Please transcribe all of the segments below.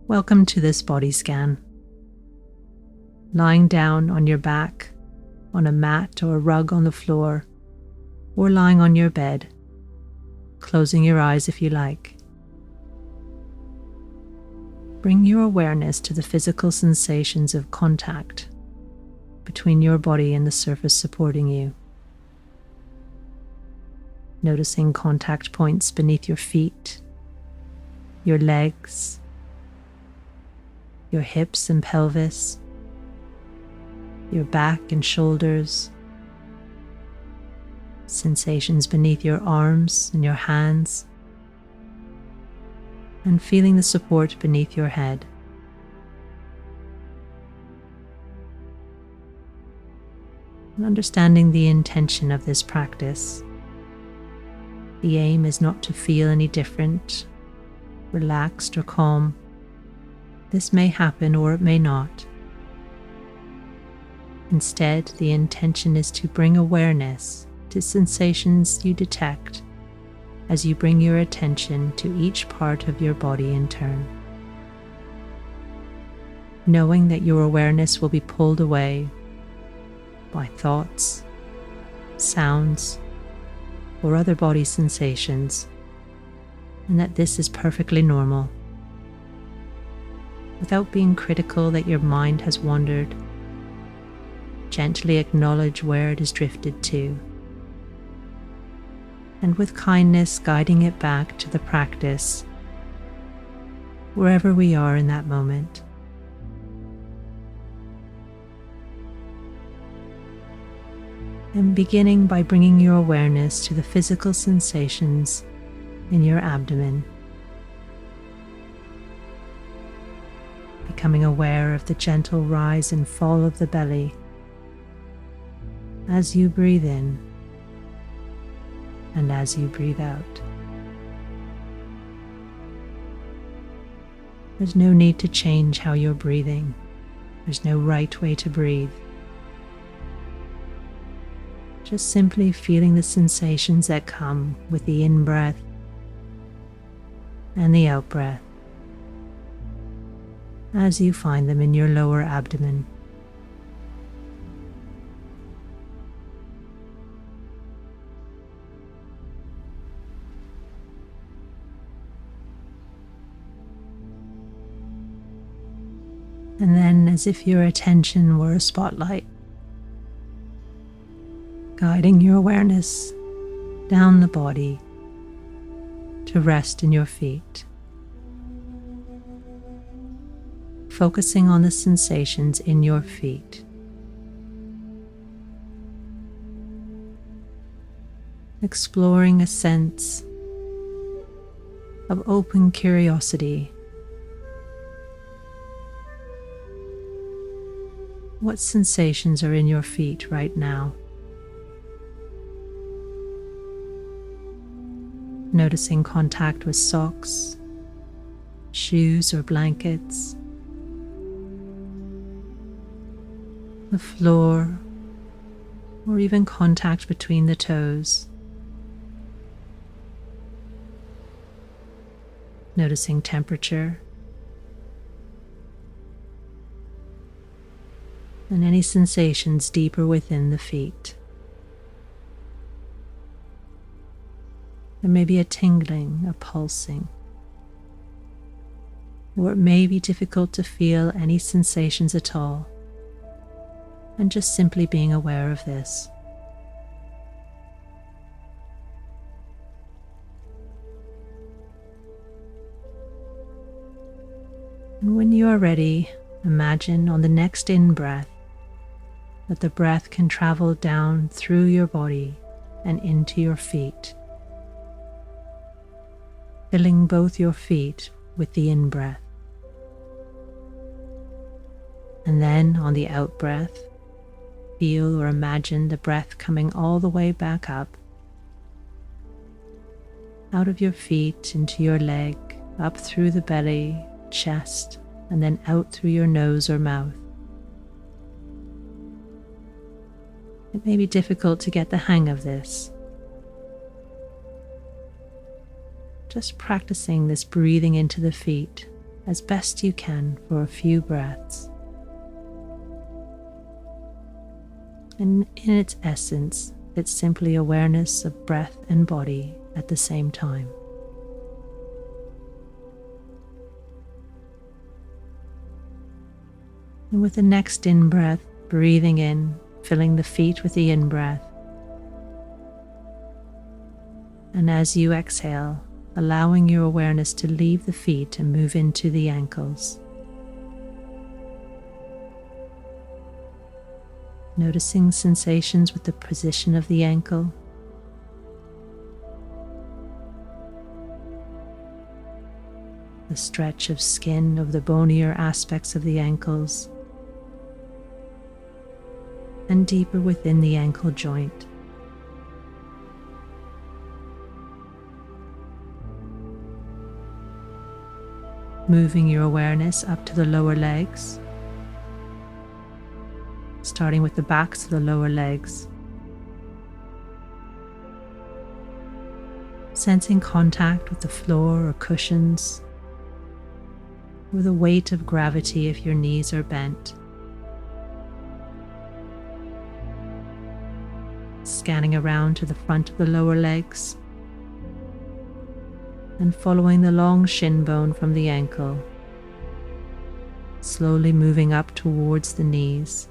Welcome to this body scan. Lying down on your back, on a mat or a rug on the floor, or lying on your bed, closing your eyes if you like. Bring your awareness to the physical sensations of contact between your body and the surface supporting you. Noticing contact points beneath your feet, your legs, your hips and pelvis, your back and shoulders, sensations beneath your arms and your hands, and feeling the support beneath your head. And understanding the intention of this practice. The aim is not to feel any different, relaxed or calm. This may happen or it may not. Instead, the intention is to bring awareness to sensations you detect as you bring your attention to each part of your body in turn. Knowing that your awareness will be pulled away by thoughts, sounds, or other body sensations, and that this is perfectly normal. Without being critical that your mind has wandered, gently acknowledge where it has drifted to, and with kindness guiding it back to the practice, wherever we are in that moment. And beginning by bringing your awareness to the physical sensations in your abdomen. Becoming aware of the gentle rise and fall of the belly as you breathe in and as you breathe out. There's no need to change how you're breathing. There's no right way to breathe. Just simply feeling the sensations that come with the in-breath and the out-breath as you find them in your lower abdomen. And then, as if your attention were a spotlight, guiding your awareness down the body to rest in your feet. Focusing on the sensations in your feet. Exploring a sense of open curiosity. What sensations are in your feet right now? Noticing contact with socks, shoes or blankets, the floor, or even contact between the toes. Noticing temperature and any sensations deeper within the feet. There may be a tingling, a pulsing, or it may be difficult to feel any sensations at all, and just simply being aware of this. And when you are ready, imagine on the next in-breath that the breath can travel down through your body and into your feet, filling both your feet with the in-breath. And then on the out-breath, feel or imagine the breath coming all the way back up, out of your feet into your leg, up through the belly, chest, and then out through your nose or mouth. It may be difficult to get the hang of this. Just practicing this breathing into the feet as best you can for a few breaths. And in its essence, it's simply awareness of breath and body at the same time. And with the next in-breath, breathing in, filling the feet with the in-breath. And as you exhale, allowing your awareness to leave the feet and move into the ankles. Noticing sensations with the position of the ankle. The stretch of skin of the bonier aspects of the ankles. And deeper within the ankle joint. Moving your awareness up to the lower legs, starting with the backs of the lower legs. Sensing contact with the floor or cushions, or the weight of gravity if your knees are bent. Scanning around to the front of the lower legs and following the long shin bone from the ankle, slowly moving up towards the knees.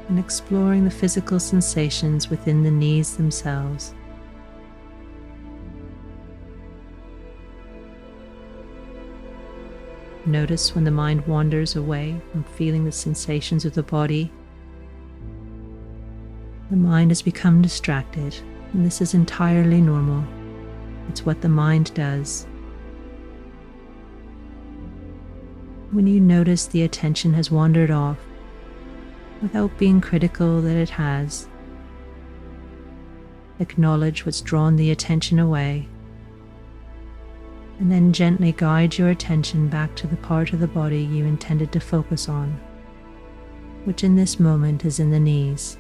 And exploring the physical sensations within the knees themselves. Notice when the mind wanders away from feeling the sensations of the body. The mind has become distracted, and this is entirely normal. It's what the mind does. When you notice the attention has wandered off, without being critical that it has, acknowledge what's drawn the attention away, and then gently guide your attention back to the part of the body you intended to focus on, which in this moment is in the knees.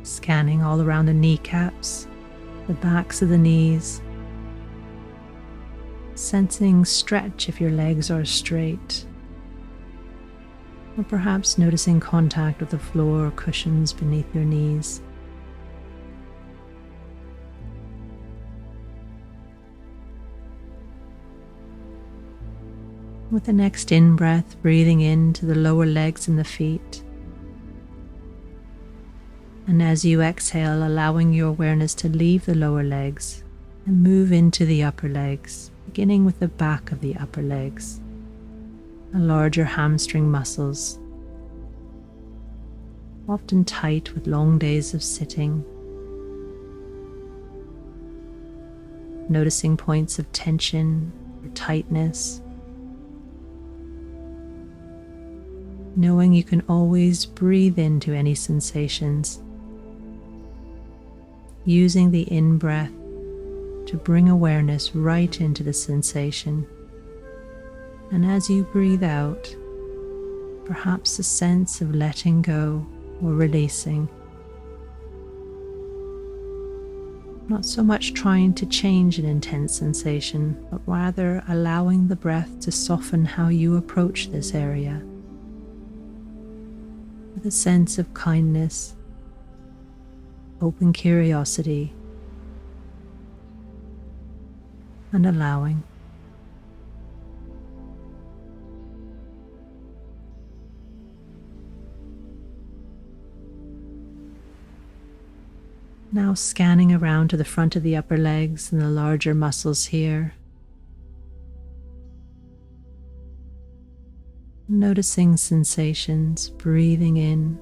Scanning all around the kneecaps, the backs of the knees, sensing stretch if your legs are straight, or perhaps noticing contact with the floor or cushions beneath your knees. With the next in-breath, breathing into the lower legs and the feet. And as you exhale, allowing your awareness to leave the lower legs and move into the upper legs, beginning with the back of the upper legs, the larger hamstring muscles, often tight with long days of sitting. Noticing points of tension or tightness. Knowing you can always breathe into any sensations. Using the in-breath to bring awareness right into the sensation. And as you breathe out, perhaps a sense of letting go or releasing. Not so much trying to change an intense sensation, but rather allowing the breath to soften how you approach this area. With a sense of kindness, open curiosity, and allowing. Now scanning around to the front of the upper legs and the larger muscles here. Noticing sensations, breathing in.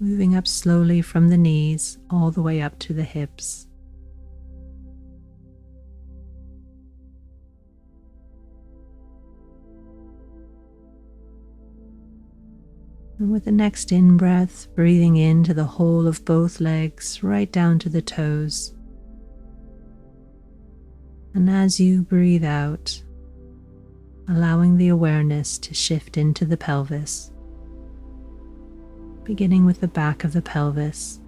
Moving up slowly from the knees all the way up to the hips. And with the next in-breath, breathing into the whole of both legs, right down to the toes. And as you breathe out, allowing the awareness to shift into the pelvis, beginning with the back of the pelvis,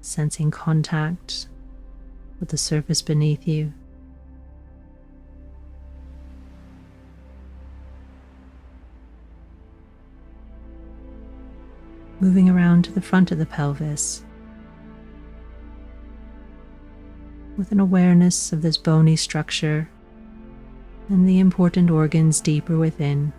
sensing contact with the surface beneath you. Moving around to the front of the pelvis with an awareness of this bony structure and the important organs deeper within.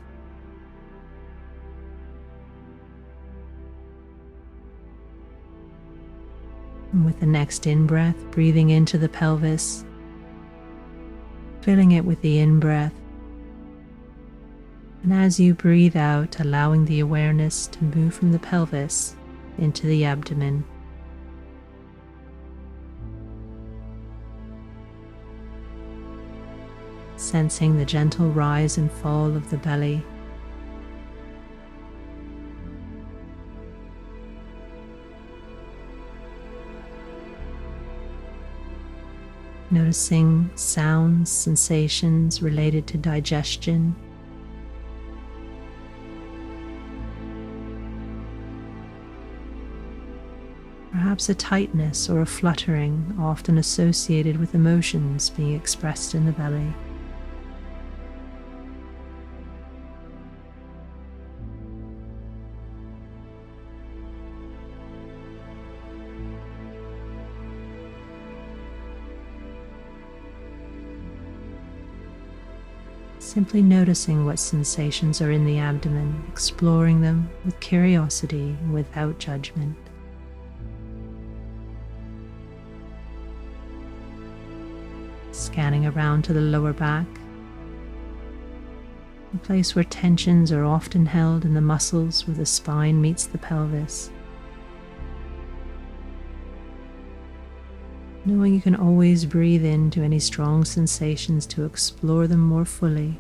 And with the next in-breath, breathing into the pelvis, filling it with the in-breath. And as you breathe out, allowing the awareness to move from the pelvis into the abdomen. Sensing the gentle rise and fall of the belly. Noticing sounds, sensations related to digestion. Perhaps a tightness or a fluttering, often associated with emotions being expressed in the belly. Simply noticing what sensations are in the abdomen, exploring them with curiosity and without judgment. Scanning around to the lower back, a place where tensions are often held in the muscles where the spine meets the pelvis. Knowing you can always breathe into any strong sensations to explore them more fully.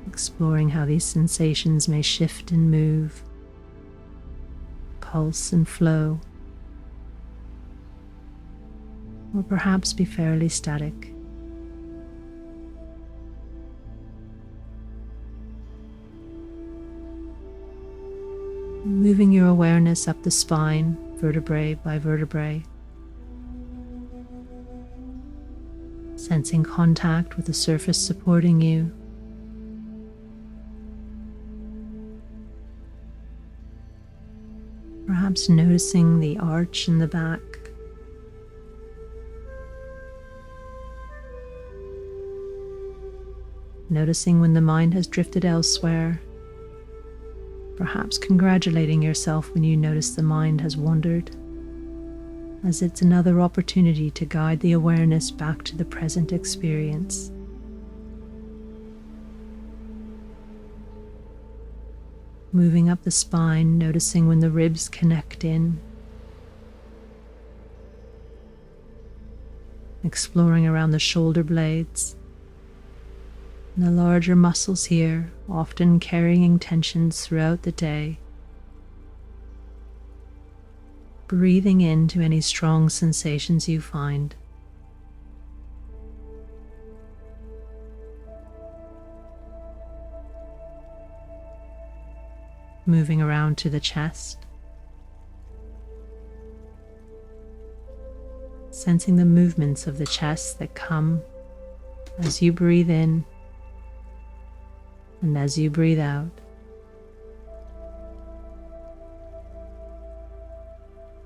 Exploring how these sensations may shift and move, pulse and flow, or perhaps be fairly static. Moving your awareness up the spine, vertebrae by vertebrae, sensing contact with the surface supporting you. Perhaps noticing the arch in the back. Noticing when the mind has drifted elsewhere. Perhaps congratulating yourself when you notice the mind has wandered, as it's another opportunity to guide the awareness back to the present experience. Moving up the spine, noticing when the ribs connect in. Exploring around the shoulder blades. And the larger muscles here, often carrying tensions throughout the day. Breathing into any strong sensations you find. Moving around to the chest. Sensing the movements of the chest that come as you breathe in and as you breathe out.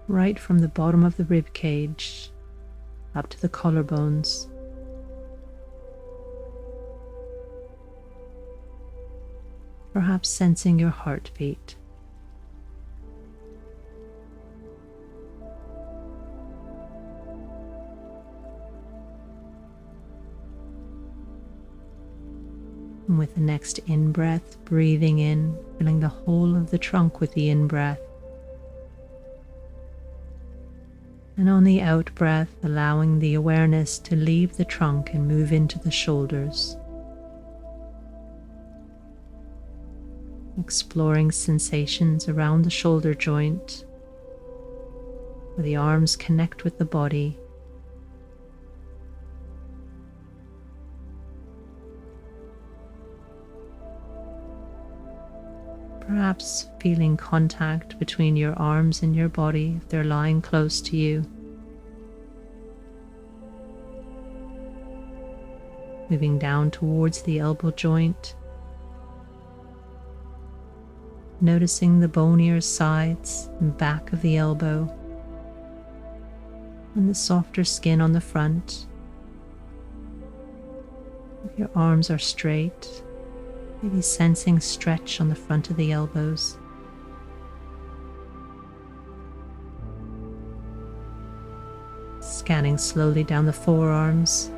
Right from the bottom of the rib cage up to the collarbones. Perhaps sensing your heartbeat. And with the next in-breath, breathing in, filling the whole of the trunk with the in-breath. And on the out-breath, allowing the awareness to leave the trunk and move into the shoulders. exploring sensations around the shoulder joint, where the arms connect with the body. Perhaps feeling contact between your arms and your body if they're lying close to you. Moving down towards the elbow joint, noticing the bonier sides and back of the elbow and the softer skin on the front. If your arms are straight, maybe sensing stretch on the front of the elbows. Scanning slowly down the forearms.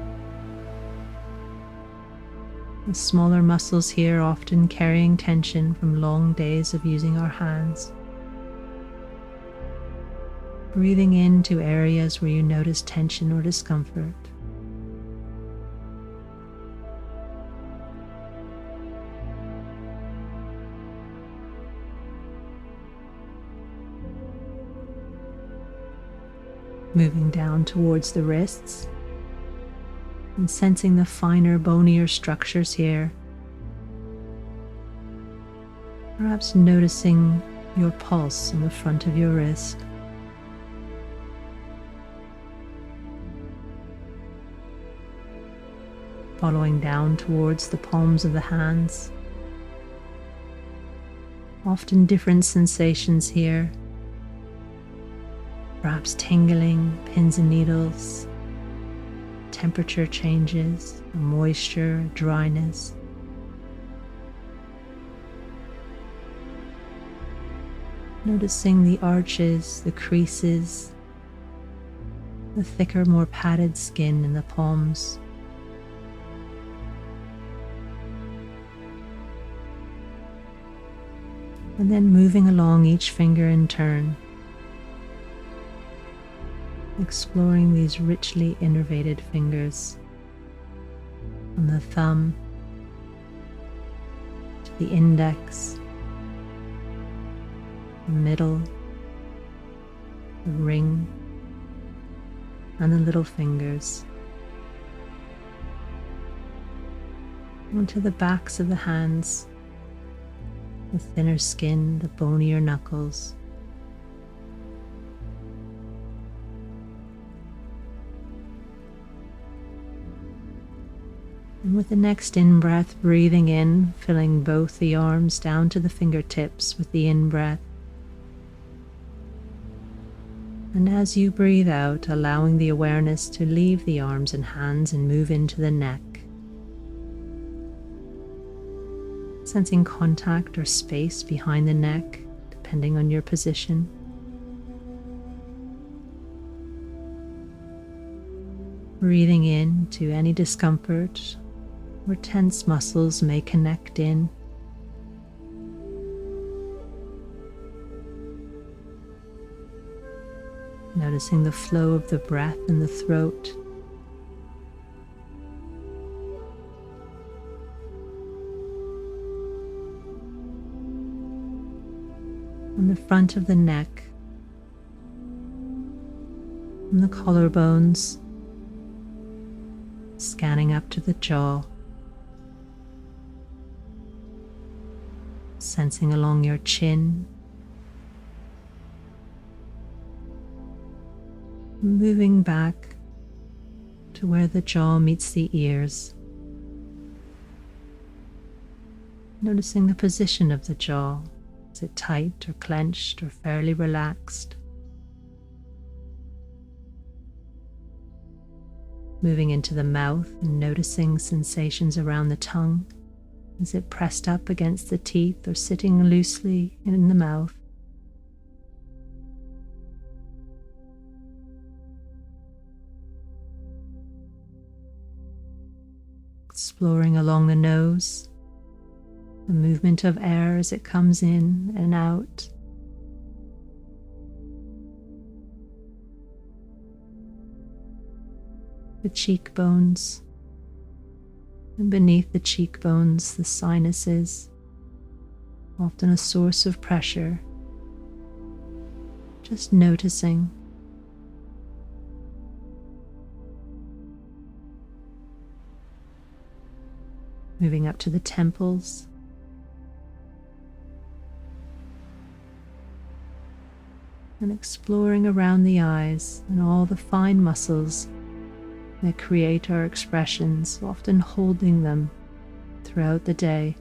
The smaller muscles here often carrying tension from long days of using our hands. Breathing into areas where you notice tension or discomfort. Moving down towards the wrists and sensing the finer, bonier structures here. Perhaps noticing your pulse on the front of your wrist. Following down towards the palms of the hands. Often different sensations here. Perhaps tingling, pins and needles, temperature changes, moisture, dryness. Noticing the arches, the creases, the thicker, more padded skin in the palms. And then moving along each finger in turn. Exploring these richly innervated fingers from the thumb to the index, the middle, the ring, and the little fingers, onto the backs of the hands, the thinner skin, the bonier knuckles. And with the next in-breath, breathing in, filling both the arms down to the fingertips with the in-breath. And as you breathe out, allowing the awareness to leave the arms and hands and move into the neck. Sensing contact or space behind the neck, depending on your position. Breathing in to any discomfort where tense muscles may connect in. Noticing the flow of the breath in the throat. On the front of the neck, from the collarbones, scanning up to the jaw. Sensing along your chin, moving back to where the jaw meets the ears. Noticing the position of the jaw. Is it tight or clenched or fairly relaxed? Moving into the mouth and noticing sensations around the tongue. Is it pressed up against the teeth or sitting loosely in the mouth? Exploring along the nose, the movement of air as it comes in and out. The cheekbones, and beneath the cheekbones, the sinuses. often a source of pressure. Just noticing. Moving up to the temples. And exploring around the eyes and all the fine muscles that create our expressions, often holding them throughout the day.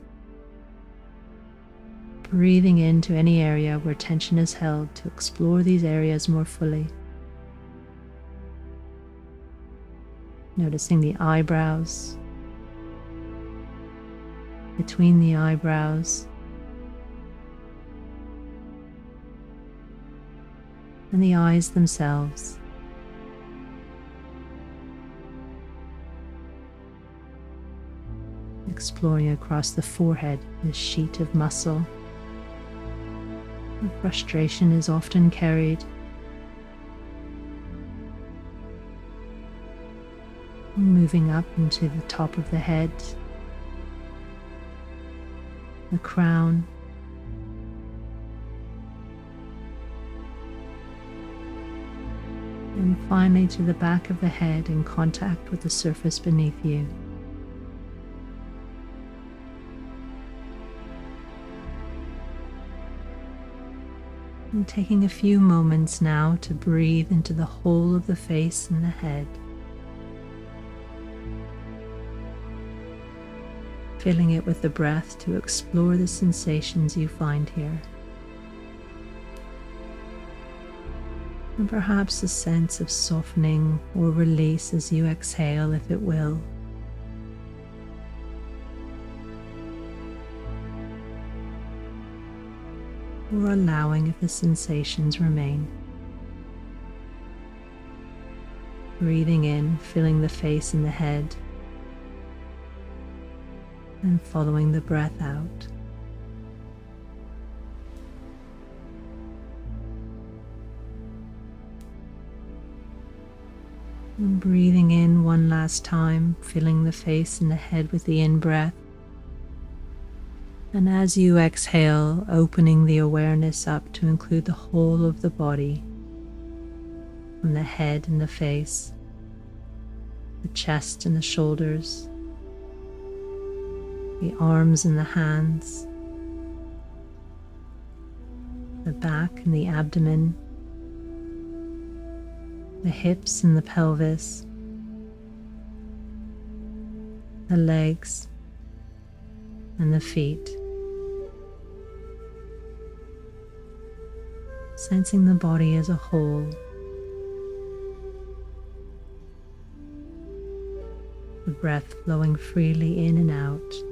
Breathing into any area where tension is held to explore these areas more fully. Noticing the eyebrows, between the eyebrows, and the eyes themselves. Exploring across the forehead, this sheet of muscle. Where frustration is often carried. Moving up into the top of the head, the crown, and finally to the back of the head in contact with the surface beneath you. And taking a few moments now to breathe into the whole of the face and the head. Filling it with the breath to explore the sensations you find here. And perhaps a sense of softening or release as you exhale, if it will. Or allowing if the sensations remain. Breathing in, filling the face and the head, and following the breath out. And breathing in one last time, filling the face and the head with the in-breath. And as you exhale, opening the awareness up to include the whole of the body, from the head and the face, the chest and the shoulders, the arms and the hands, the back and the abdomen, the hips and the pelvis, the legs and the feet. Sensing the body as a whole. The breath flowing freely in and out.